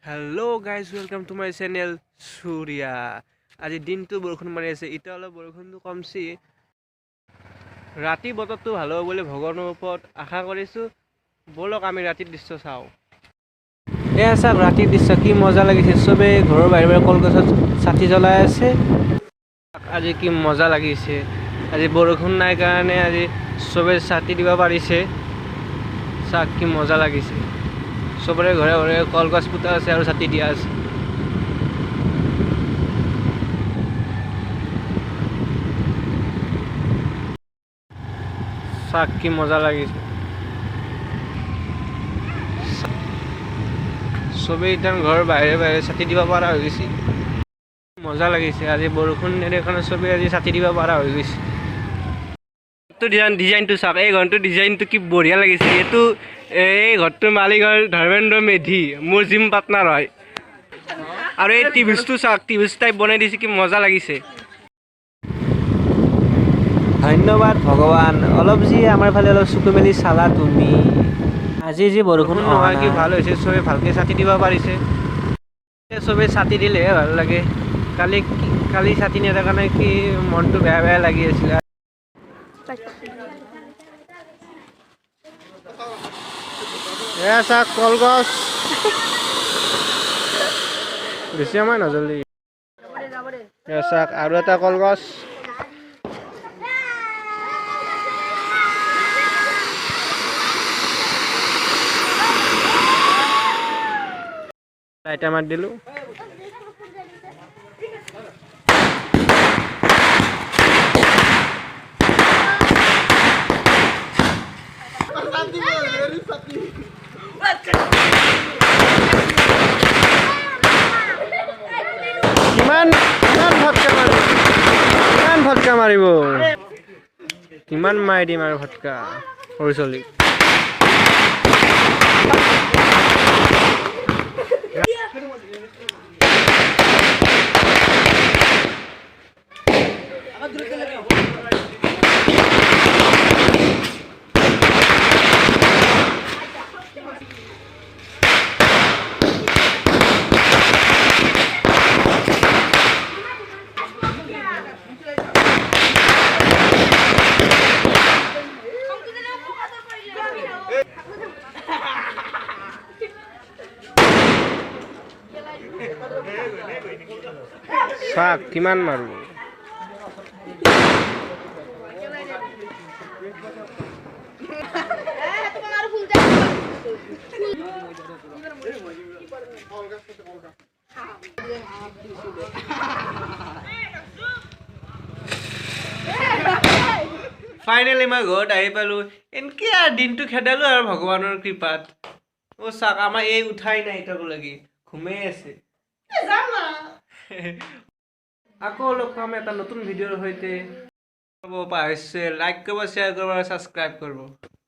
Hello guys, welcome to my channel Surya. আজি দিনটো বৰষুণ মাৰি আছে, এতিয়া অলপ বৰষুণটো কমছি। ৰাতি বতৰটো ভাল হ'ব বুলি ভগৱানৰ ওপৰত আশা কৰিছোঁ। বলক আমি ৰাতিৰ দৃশ্য চাওঁ। এয়া চাওক ৰাতিৰ দৃশ্য কি মজা লাগিছে। চবে ঘৰৰ বাহিৰে কলগছত চাকি জ্বলাই আছে। আজি কি মজা লাগিছে। আজি বৰষুণ নাই কাৰণে আজি চবে চাকি দিব পাৰিছে। চাওক কি মজা লাগিছে। সবৰে ঘৰে ঘৰে কলগছ পুতা আছে আৰু ছাতি দিয়া আছে। চাক কি মজা লাগিছে। সবেই এতিয়া ঘৰৰ বাহিৰে বাহিৰে ছাতি দিব পৰা হৈ গৈছে। মজা লাগিছে। আজি বৰষুণ নেদেখানে সবেই আজি ছাতি দিব পৰা হৈ গৈছে। ডিজাইনটো চাওক, এই ঘৰটোৰ ডিজাইনটো কি বঢ়িয়া লাগিছে। এইটো এই ঘৰটোৰ মালিকৰ ধৰ্মেন্দ্ৰ মেধি, মোৰ জিম পাৰ্টনাৰ হয়। আৰু এই টিভিছটো চাওক, টিভিছ টাইপ বনাই দিছে, কি মজা লাগিছে। ধন্যবাদ ভগৱান, অলপ যি আমাৰ ফালে অলপ চকু মেলি চালা তুমি। আজি যি বৰষুণ নহয় কি ভাল হৈছে, চবে ভালকৈ ছাতি দিব পাৰিছে। চবে ছাতি দিলেহে ভাল লাগে। কালি ছাতি নিদিয়াৰ কাৰণে কি মনটো বেয়া বেয়া লাগি আছিল। এয়া চাওক কলগছ বেছি সময় নজ্বলি। এয়া চাওক আৰু এটা কলগছ। লাইট মাৰ দিলোঁ। কিমান ফটকা মাৰিব, কিমান মাৰি দিম আৰু ফটকা সৰু চলি। চাওক কিমান মাৰো। ফাইনেলি মই ঘৰত আহি পালোঁ। এনেকৈ আৰু দিনটো খেদালোঁ আৰু ভগৱানৰ কৃপাত। অ' চাওক আমাৰ এই উঠাই নাই এতিয়ালৈকে, ঘুমেই আছে। আকৌ লগ পাম এটা নতুন ভিডিঅ'ৰ সৈতে। লাইক কৰিব, শ্বেয়াৰ কৰিব আৰু ছাবস্ক্ৰাইব কৰিব।